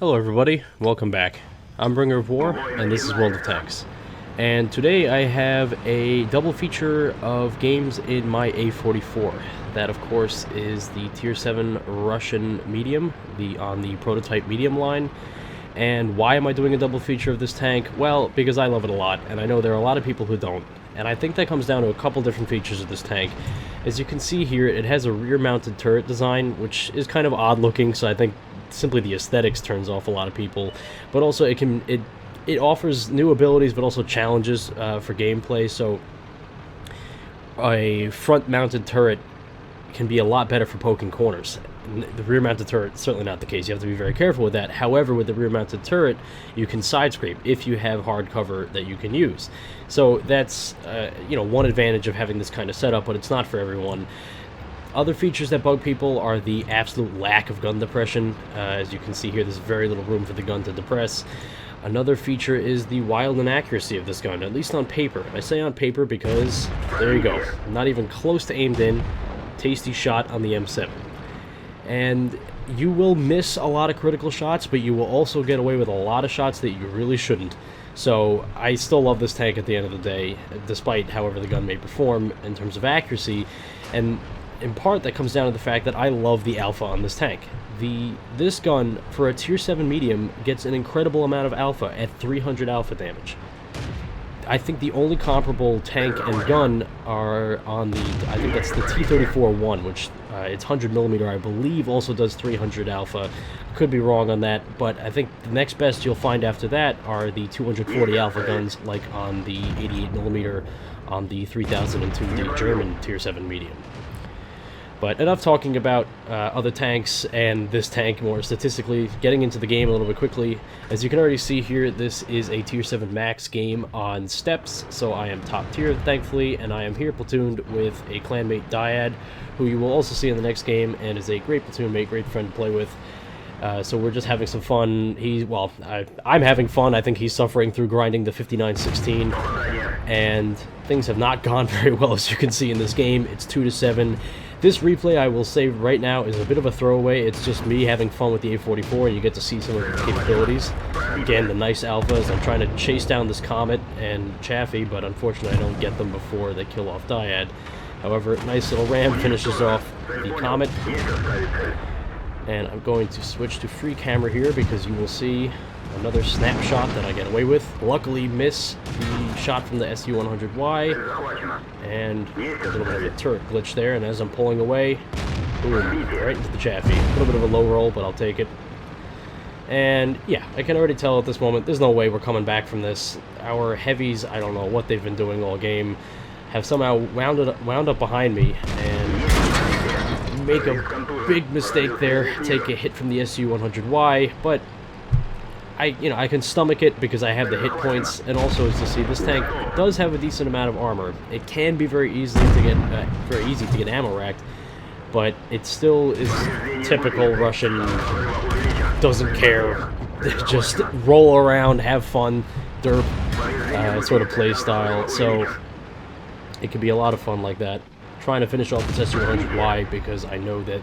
Hello everybody, welcome back. I'm Bringer of War, and this is World of Tanks. And today I have a double feature of games in my A-44. That of course is the Tier 7 Russian medium, on the prototype medium line. And why am I doing a double feature of this tank? Well, because I love it a lot, and I know there are a lot of people who don't. And I think that comes down to a couple different features of this tank. As you can see here, it has a rear-mounted turret design, which is kind of odd looking, so I think simply the aesthetics turns off a lot of people. But also it offers new abilities, but also challenges for gameplay. So a front-mounted turret can be a lot better for poking corners. The rear-mounted turret, certainly not the case. You have to be very careful with that. However, with the rear-mounted turret, you can side scrape if you have hard cover that you can use. So that's one advantage of having this kind of setup, but it's not for everyone. Other features that bug people are the absolute lack of gun depression. As you can see here, there's very little room for the gun to depress. Another feature is the wild inaccuracy of this gun, at least on paper. I say on paper because, there you go, not even close to aimed in. Tasty shot on the M7. And you will miss a lot of critical shots, but you will also get away with a lot of shots that you really shouldn't. So I still love this tank at the end of the day, despite however the gun may perform in terms of accuracy. And in part, that comes down to the fact that I love the alpha on this tank. This gun, for a Tier 7 medium, gets an incredible amount of alpha at 300 alpha damage. I think the only comparable tank and gun are on I think that's the T-34-1, which it's 100mm, I believe, also does 300 alpha. Could be wrong on that, but I think the next best you'll find after that are the 240 alpha guns, like on the 88mm on the 3002, the German Tier 7 medium. But enough talking about other tanks and this tank more statistically, getting into the game a little bit quickly. As you can already see here, this is a Tier 7 Max game on steps, so I am top tier, thankfully, and I am here platooned with a clanmate Dyad, who you will also see in the next game, and is a great platoon mate, great friend to play with. So we're just having some fun. I'm having fun. I think he's suffering through grinding the 59-16, and things have not gone very well, as you can see in this game. It's 2-7. This replay, I will say right now, is a bit of a throwaway. It's just me having fun with the A-44, and you get to see some of its capabilities. Again, the nice alphas. I'm trying to chase down this Comet and Chaffee, but unfortunately I don't get them before they kill off Dyad. However, nice little ram finishes off the Comet. And I'm going to switch to free camera here because you will see another snapshot that I get away with. Luckily miss the shot from the SU-100Y, and a little bit of a turret glitch there, and as I'm pulling away, boom, right into the Chaffee. A little bit of a low roll, but I'll take it. And yeah, I can already tell at this moment, there's no way we're coming back from this. Our heavies, I don't know what they've been doing all game, have somehow wound up behind me, and make a big mistake there, take a hit from the SU-100Y, but I can stomach it because I have the hit points, and also, as you see, this tank does have a decent amount of armor. It can be very easy to get ammo racked, but it still is typical Russian, doesn't care, just roll around, have fun, derp sort of play style. So it can be a lot of fun like that. Trying to finish off this SU-100Y because I know that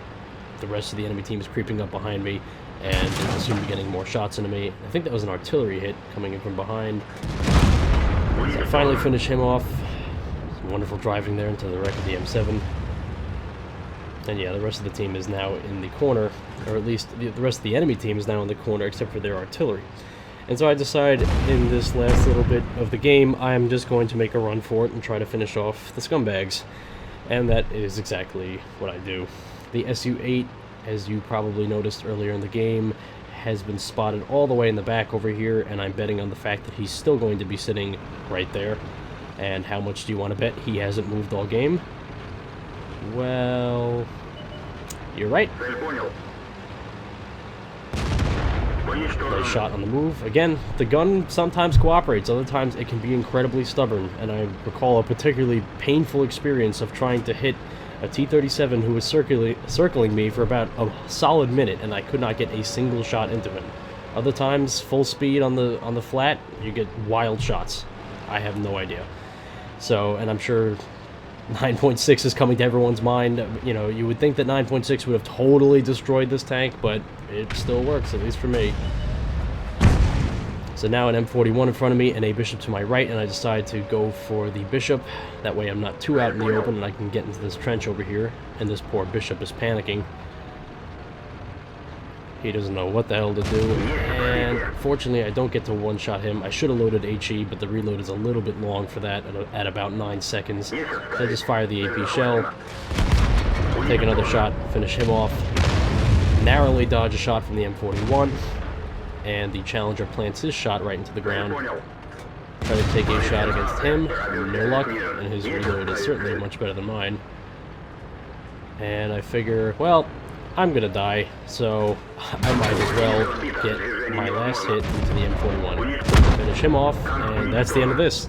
the rest of the enemy team is creeping up behind me, and will soon be getting more shots into me. I think that was an artillery hit coming in from behind. So I finally finish him off. Some wonderful driving there into the wreck of the M7. And yeah, the rest of the team is now in the corner, or at least the rest of the enemy team is now in the corner except for their artillery. And so I decide in this last little bit of the game, I'm just going to make a run for it and try to finish off the scumbags. And that is exactly what I do. The Su-8, as you probably noticed earlier in the game, has been spotted all the way in the back over here, and I'm betting on the fact that he's still going to be sitting right there. And how much do you want to bet he hasn't moved all game? Well, you're right. Nice shot on the move. Again, the gun sometimes cooperates, other times it can be incredibly stubborn, and I recall a particularly painful experience of trying to hit a T-37 who was circling me for about a solid minute, and I could not get a single shot into him. Other times, full speed on the flat, you get wild shots. I have no idea. So, and I'm sure 9.6 is coming to everyone's mind. You know, you would think that 9.6 would have totally destroyed this tank, but it still works, at least for me. So now an M41 in front of me and a bishop to my right, and I decide to go for the bishop. That way I'm not too out in the open and I can get into this trench over here, and this poor bishop is panicking. He doesn't know what the hell to do, and fortunately I don't get to one-shot him. I should have loaded HE, but the reload is a little bit long for that at about 9 seconds. So I just fire the AP shell, take another shot, finish him off, narrowly dodge a shot from the M41, and the challenger plants his shot right into the ground. Try to take a shot against him, no luck, and his reload is certainly much better than mine. And I figure, well, I'm gonna die, so I might as well get my last hit into the M41. Finish him off, and that's the end of this.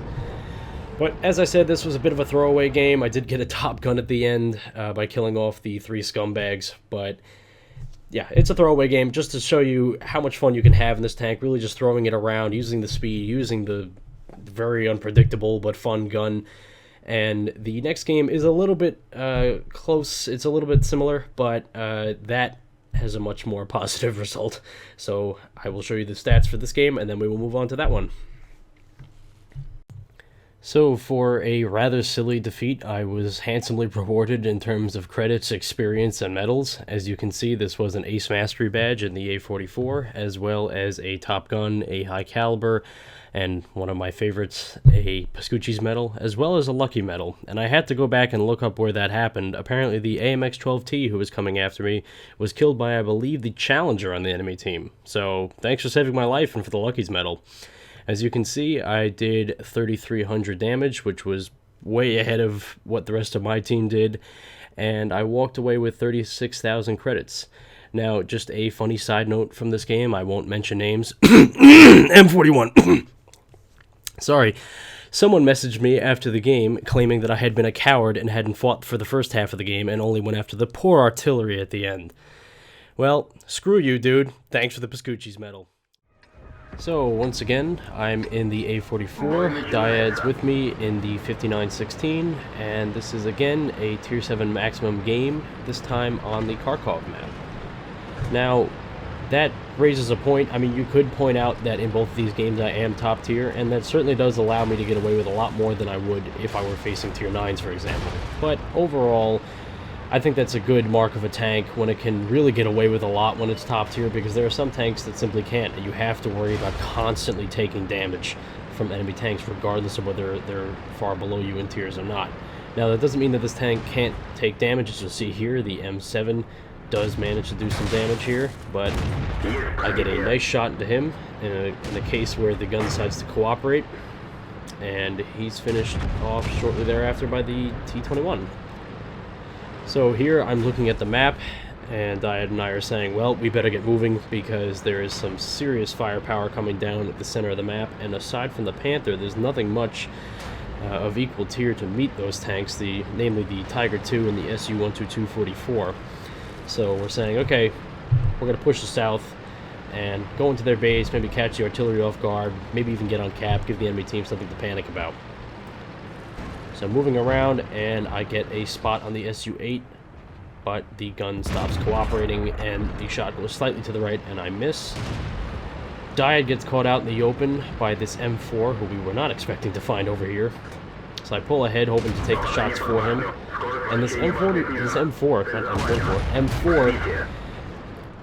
But as I said, this was a bit of a throwaway game. I did get a top gun at the end by killing off the 3 scumbags, but yeah, it's a throwaway game just to show you how much fun you can have in this tank, really just throwing it around, using the speed, using the very unpredictable but fun gun. And the next game is a little bit close, it's a little bit similar, but that has a much more positive result. So I will show you the stats for this game, and then we will move on to that one. So for a rather silly defeat, I was handsomely rewarded in terms of credits, experience, and medals. As you can see, this was an Ace Mastery badge in the A-44, as well as a Top Gun, a High Caliber, and one of my favorites, a Pascucci's medal, as well as a Lucky medal. And I had to go back and look up where that happened. Apparently the AMX-12T who was coming after me was killed by, I believe, the Challenger on the enemy team. So thanks for saving my life and for the Lucky's medal. As you can see, I did 3,300 damage, which was way ahead of what the rest of my team did, and I walked away with 36,000 credits. Now, just a funny side note from this game, I won't mention names. M41. Sorry. Someone messaged me after the game claiming that I had been a coward and hadn't fought for the first half of the game and only went after the poor artillery at the end. Well, screw you, dude. Thanks for the Pascucci's medal. So, once again, I'm in the A-44, Dyad's with me in the 5916, and this is again a Tier 7 maximum game, this time on the Kharkov map. Now, that raises a point. I mean, you could point out that in both of these games I am top tier, and that certainly does allow me to get away with a lot more than I would if I were facing Tier 9s, for example. But overall, I think that's a good mark of a tank when it can really get away with a lot when it's top tier, because there are some tanks that simply can't, and you have to worry about constantly taking damage from enemy tanks regardless of whether they're far below you in tiers or not. Now that doesn't mean that this tank can't take damage. As you'll see here, the M7 does manage to do some damage here, but I get a nice shot into him in a case where the gun decides to cooperate, and he's finished off shortly thereafter by the T-21. So here I'm looking at the map, and Dyad and I are saying, well, we better get moving because there is some serious firepower coming down at the center of the map, and aside from the Panther, there's nothing much of equal tier to meet those tanks, namely the Tiger II and the Su-122-44. So we're saying, okay, we're going to push the south and go into their base, maybe catch the artillery off guard, maybe even get on cap, give the enemy team something to panic about. So I'm moving around, and I get a spot on the Su-8, but the gun stops cooperating, and the shot goes slightly to the right, and I miss. Dyad gets caught out in the open by this M4, who we were not expecting to find over here. So I pull ahead, hoping to take the shots for him. And this M4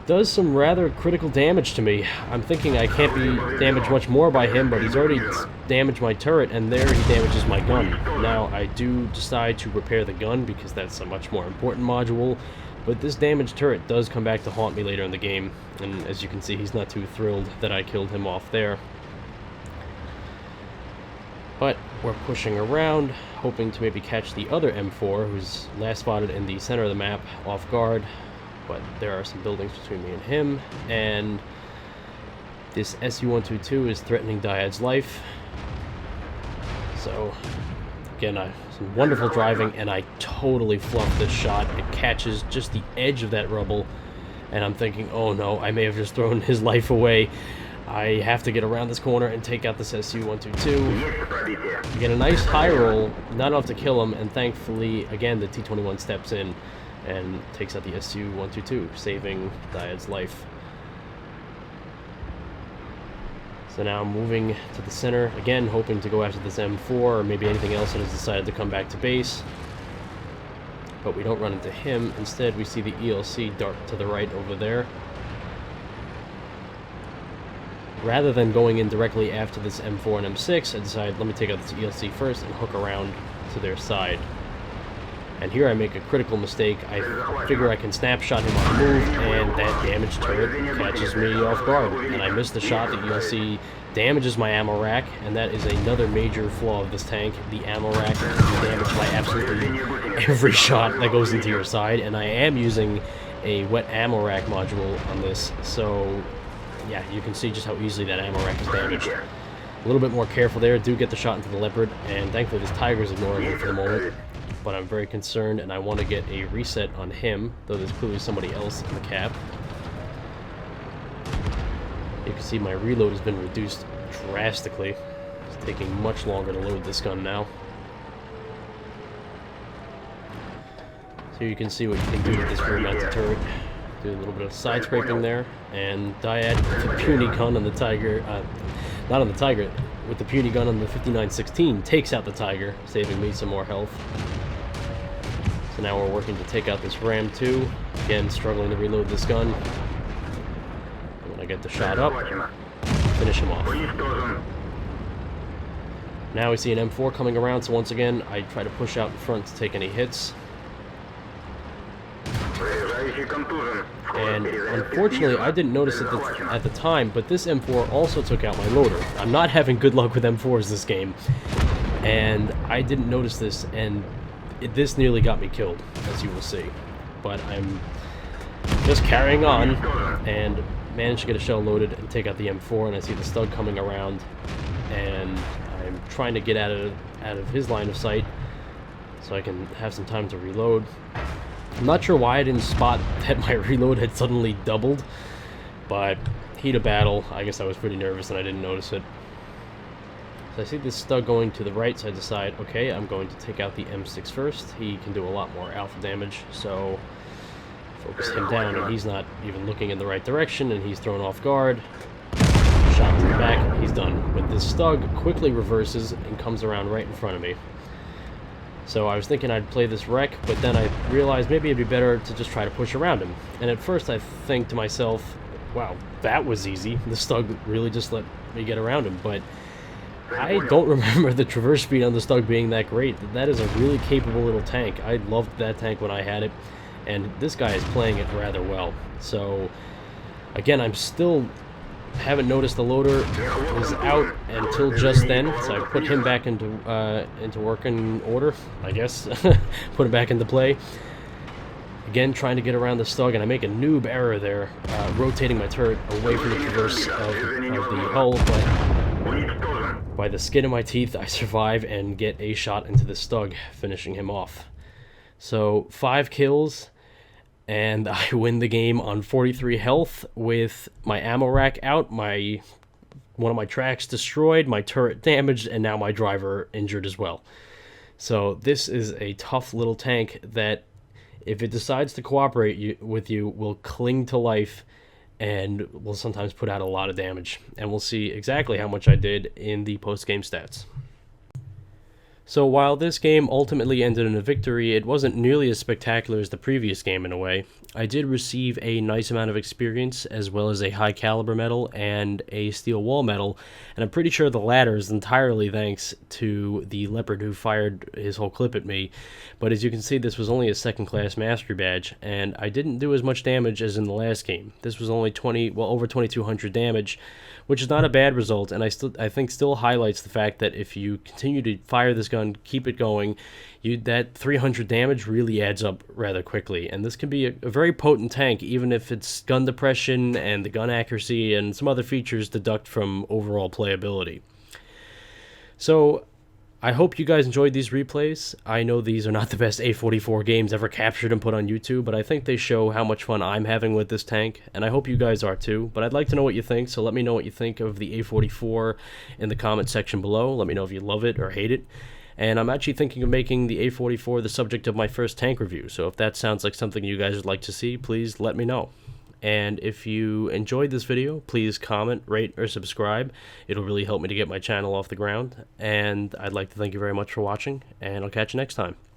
does some rather critical damage to me. I'm thinking I can't be damaged much more by him, but he's already damaged my turret, and there he damages my gun. Now, I do decide to repair the gun, because that's a much more important module, but this damaged turret does come back to haunt me later in the game, and as you can see, he's not too thrilled that I killed him off there. But we're pushing around, hoping to maybe catch the other M4, who's last spotted in the center of the map, off guard. But there are some buildings between me and him, and this Su-122 is threatening Dyad's life. So, again, some wonderful driving, and I totally fluffed this shot. It catches just the edge of that rubble, and I'm thinking, oh no, I may have just thrown his life away. I have to get around this corner and take out this Su-122. I get a nice high roll, not enough to kill him, and thankfully, again, the T-21 steps in and takes out the Su-122, saving Dyad's life. So now I'm moving to the center, again hoping to go after this M4 or maybe anything else that has decided to come back to base. But we don't run into him. Instead, we see the ELC dart to the right over there. Rather than going in directly after this M4 and M6, I decided let me take out this ELC first and hook around to their side. And here I make a critical mistake. I figure I can snapshot him on the move, and that damaged turret catches me off guard. And I miss the shot. The ELC damages my ammo rack, and that is another major flaw of this tank. The ammo rack is damaged by absolutely every shot that goes into your side, and I am using a wet ammo rack module on this, so yeah, you can see just how easily that ammo rack is damaged. A little bit more careful there. Do get the shot into the Leopard, and thankfully this Tiger's ignoring him for the moment. But I'm very concerned, and I want to get a reset on him, though there's clearly somebody else in the cap. You can see my reload has been reduced drastically. It's taking much longer to load this gun now. So you can see what you can do with this rear-mounted turret. Do a little bit of side scraping there, and Dyad with the puny gun on the Tiger, not on the Tiger, with the puny gun on the 5916 takes out the Tiger, saving me some more health. So now we're working to take out this Ram 2. Again, struggling to reload this gun. And when I get the shot up, finish him off. Now we see an M4 coming around, so once again, I try to push out in front to take any hits. And unfortunately, I didn't notice it at the time, but this M4 also took out my loader. I'm not having good luck with M4s this game, and I didn't notice this, and this nearly got me killed, as you will see. But I'm just carrying on, and managed to get a shell loaded and take out the M4, and I see the Stug coming around, and I'm trying to get out of his line of sight so I can have some time to reload. I'm not sure why I didn't spot that my reload had suddenly doubled, but heat of battle, I guess I was pretty nervous and I didn't notice it. So I see this Stug going to the right, so I decide, okay, I'm going to take out the M6 first. He can do a lot more alpha damage, so focus him down, and he's not even looking in the right direction, and he's thrown off guard. Shot to the back, he's done. But this Stug quickly reverses and comes around right in front of me. So I was thinking I'd play this wreck, but then I realized maybe it'd be better to just try to push around him. And at first I think to myself, wow, that was easy. The Stug really just let me get around him, but I don't remember the traverse speed on the Stug being that great. That is a really capable little tank. I loved that tank when I had it, and this guy is playing it rather well. So again, I'm still haven't noticed the loader was out until just then, so I put him back into working order, I guess. Put him back into play. Again, trying to get around the Stug, and I make a noob error there, rotating my turret away from the traverse of the hull, but by the skin of my teeth, I survive and get a shot into the Stug, finishing him off. So 5 kills, and I win the game on 43 health with my ammo rack out, one of my tracks destroyed, my turret damaged, and now my driver injured as well. So this is a tough little tank that, if it decides to cooperate with you, will cling to life and will sometimes put out a lot of damage. And we'll see exactly how much I did in the post-game stats. So while this game ultimately ended in a victory, it wasn't nearly as spectacular as the previous game in a way. I did receive a nice amount of experience, as well as a high caliber medal and a steel wall medal, and I'm pretty sure the latter is entirely thanks to the Leopard who fired his whole clip at me. But as you can see, this was only a second class mastery badge, and I didn't do as much damage as in the last game. This was only over 2200 damage, which is not a bad result, and I think still highlights the fact that if you continue to fire this gun, keep it going, that 300 damage really adds up rather quickly, and this can be a very potent tank, even if its gun depression and the gun accuracy and some other features deduct from overall playability. So I hope you guys enjoyed these replays. I know these are not the best A-44 games ever captured and put on YouTube, but I think they show how much fun I'm having with this tank, and I hope you guys are too. But I'd like to know what you think, so let me know what you think of the A-44 in the comment section below. Let me know if you love it or hate it. And I'm actually thinking of making the A-44 the subject of my first tank review, so if that sounds like something you guys would like to see, please let me know. And if you enjoyed this video, please comment, rate, or subscribe. It'll really help me to get my channel off the ground. And I'd like to thank you very much for watching, and I'll catch you next time.